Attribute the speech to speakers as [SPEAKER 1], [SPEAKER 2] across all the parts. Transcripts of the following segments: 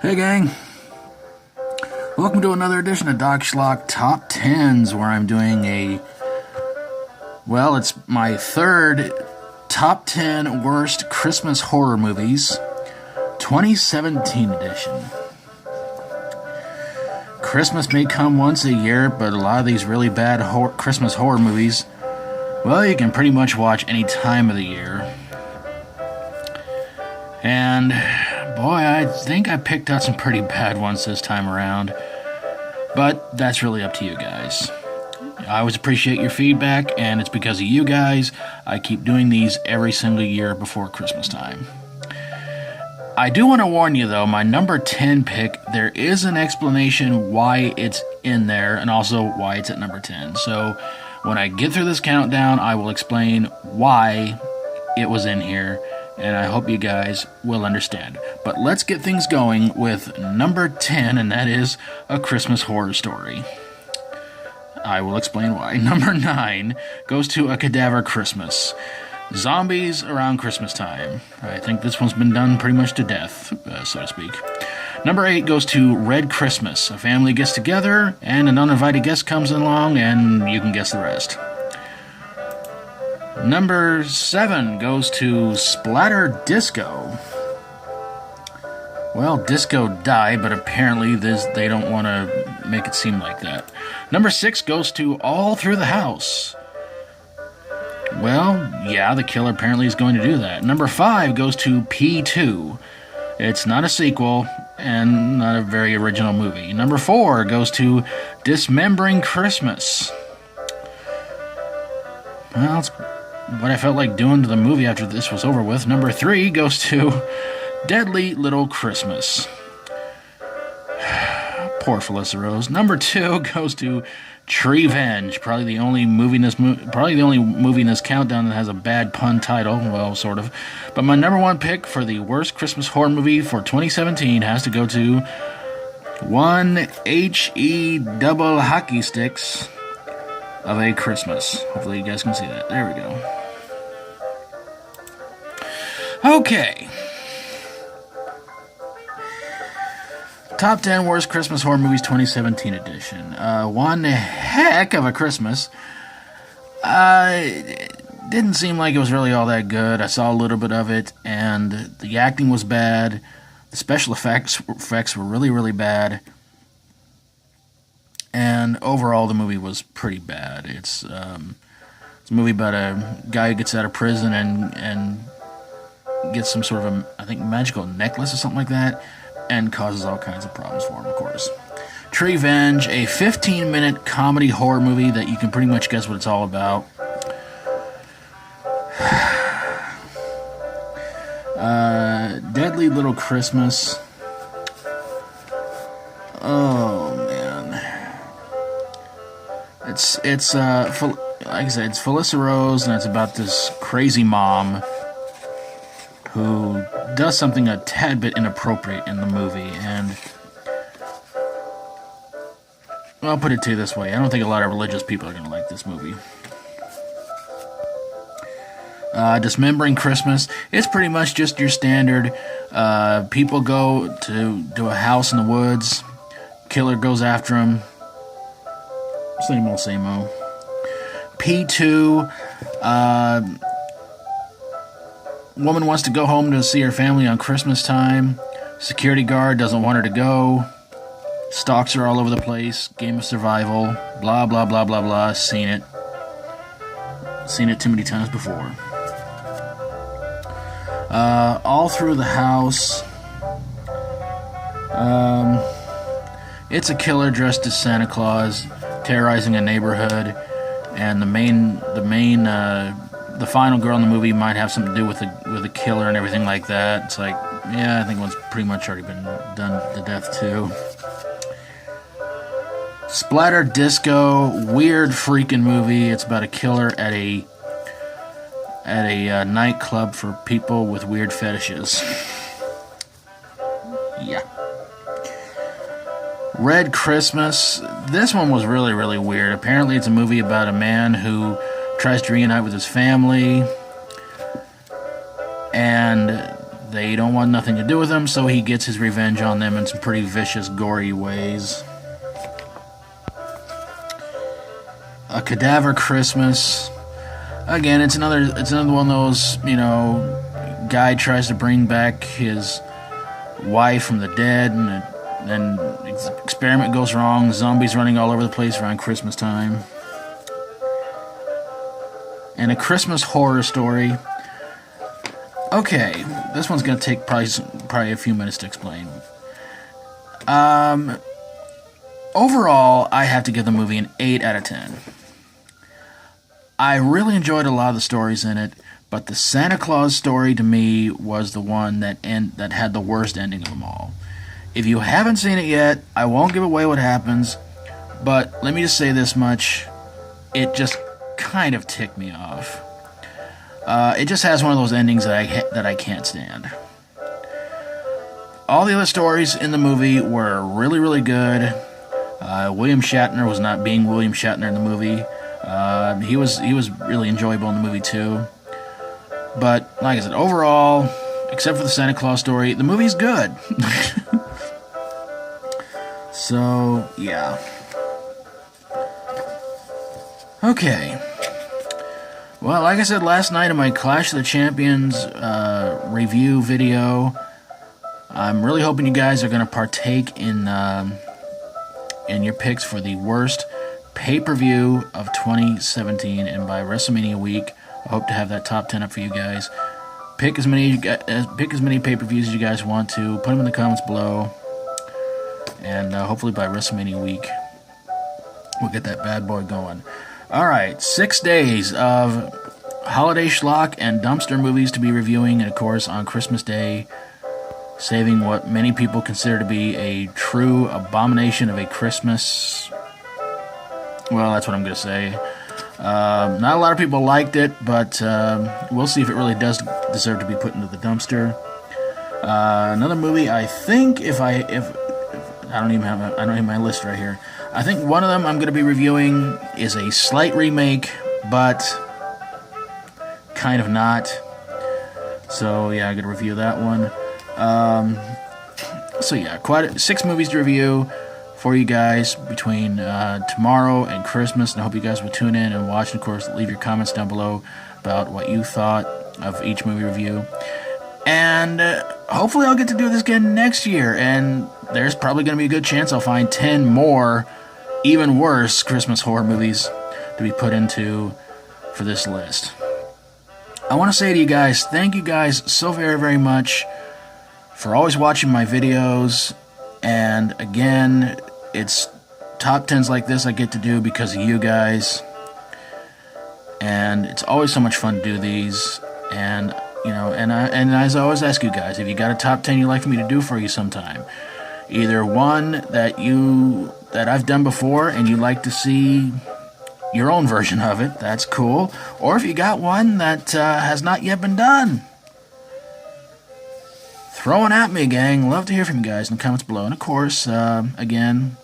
[SPEAKER 1] Hey gang, welcome to another edition of Doc Schlock Top 10s, where I'm doing it's my third Top 10 Worst Christmas Horror Movies 2017 edition. Christmas may come once a year, but a lot of these really bad Christmas horror movies, well, you can pretty much watch any time of the year. And boy, I think I picked out some pretty bad ones this time around. But that's really up to you guys. I always appreciate your feedback, and it's because of you guys I keep doing these every single year before Christmas time. I do want to warn you though, my number 10 pick, there is an explanation why it's in there and also why it's at number 10. So when I get through this countdown, I will explain why it was in here, and I hope you guys will understand. But let's get things going with number 10, and that is A Christmas Horror Story. I will explain why. Number 9 goes to A Cadaver Christmas. Zombies around Christmas time. I think this one's been done pretty much to death, so to speak. Number 8 goes to Red Christmas. A family gets together, and an uninvited guest comes along, and you can guess the rest. Number 7 goes to Splatter Disco. Well, disco died, but apparently they don't want to make it seem like that. Number 6 goes to All Through the House. Well, yeah, the killer apparently is going to do that. Number 5 goes to P2. It's not a sequel and not a very original movie. Number 4 goes to Dismembering Christmas. Well, it's what I felt like doing to the movie after this was over with. Number 3 goes to Deadly Little Christmas. Poor Felissa Rose. Number 2 goes to Treevenge. Probably the only movie in this countdown that has a bad pun title. Well, sort of. But my number 1 pick for the worst Christmas horror movie for 2017 has to go to One H-E Double Hockey Sticks of a Christmas. Hopefully you guys can see that. There we go. Okay. Top 10 Worst Christmas Horror Movies 2017 edition. One heck of a Christmas. It didn't seem like it was really all that good. I saw a little bit of it, and the acting was bad. The special effects were really, really bad. And overall, the movie was pretty bad. It's a movie about a guy who gets out of prison and gets some sort of magical necklace or something like that, and causes all kinds of problems for him, of course. Treevenge, a 15-minute comedy horror movie that you can pretty much guess what it's all about. Deadly Little Christmas. Oh man, it's like I said, it's Felissa Rose, and it's about this crazy mom who does something a tad bit inappropriate in the movie, and I'll put it to you this way, I don't think a lot of religious people are going to like this movie. Dismembering Christmas, it's pretty much just your standard, people go to a house in the woods, killer goes after him, same old. P2, woman wants to go home to see her family on Christmas time. Security guard doesn't want her to go. Stalks her all over the place. Game of survival. Blah, blah, blah, blah, blah. Seen it too many times before. All Through the House. It's a killer dressed as Santa Claus, terrorizing a neighborhood, and the final girl in the movie might have something to do with the killer and everything like that. It's like, yeah, I think one's pretty much already been done to death too. Splatter Disco, weird freaking movie. It's about a killer at a nightclub for people with weird fetishes. Yeah. Red Christmas. This one was really, really weird. Apparently it's a movie about a man who tries to reunite with his family, and they they don't want nothing to do with him, so he gets his revenge on them in some pretty vicious, gory ways. A Cadaver Christmas. Again, it's another one of those, guy tries to bring back his wife from the dead, and then experiment goes wrong. Zombies running all over the place around Christmas time. And A Christmas Horror Story. Okay, this one's gonna take probably a few minutes to explain. Overall, I have to give the movie an 8 out of 10. I really enjoyed a lot of the stories in it, but the Santa Claus story to me was the one that had the worst ending of them all. If you haven't seen it yet, I won't give away what happens, but let me just say this much: it just kind of ticked me off. It just has one of those endings that I can't stand. All the other stories in the movie were really, really good. William Shatner was not being William Shatner in the movie. He was really enjoyable in the movie too. But like I said, overall, except for the Santa Claus story, the movie's good. So yeah. Okay. Well, like I said last night in my Clash of the Champions review video, I'm really hoping you guys are going to partake in your picks for the worst pay-per-view of 2017, and by WrestleMania week, I hope to have that top 10 up for you guys. Pick as many pay-per-views as you guys want to. Put them in the comments below, and hopefully by WrestleMania week, we'll get that bad boy going. Alright, 6 days of holiday schlock and dumpster movies to be reviewing, and of course on Christmas Day, saving what many people consider to be a true abomination of a Christmas. Well, that's what I'm going to say. Not a lot of people liked it, but we'll see if it really does deserve to be put into the dumpster. Another movie, I think, if I don't have my list right here. I think one of them I'm going to be reviewing is a slight remake, but kind of not. So yeah, I'm going to review that one. So yeah, 6 movies to review for you guys between tomorrow and Christmas, and I hope you guys will tune in and watch. And of course, leave your comments down below about what you thought of each movie review. And hopefully I'll get to do this again next year, and there's probably going to be a good chance I'll find 10 more even worse Christmas horror movies to be put into for this list. I want to say to you guys, thank you guys so very, very much for always watching my videos. And again, it's top 10s like this I get to do because of you guys. And it's always so much fun to do these. And and as I always ask you guys, if you got a top 10 you'd like for me to do for you sometime, either one that I've done before and you'd like to see your own version of it, that's cool. Or if you got one that has not yet been done, throw it at me, gang. Love to hear from you guys in the comments below. And of course, again,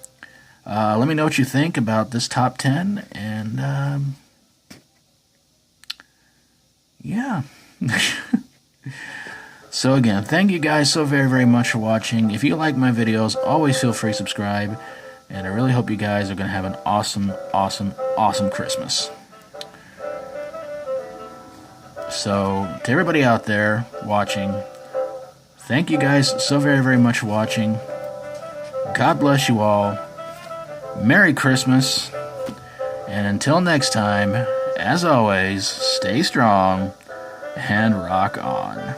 [SPEAKER 1] let me know what you think about this top 10. And yeah. So again, thank you guys so very, very much for watching. If you like my videos, always feel free to subscribe. And I really hope you guys are going to have an awesome, awesome, awesome Christmas. So, to everybody out there watching, thank you guys so very, very much for watching. God bless you all. Merry Christmas. And until next time, as always, stay strong and rock on.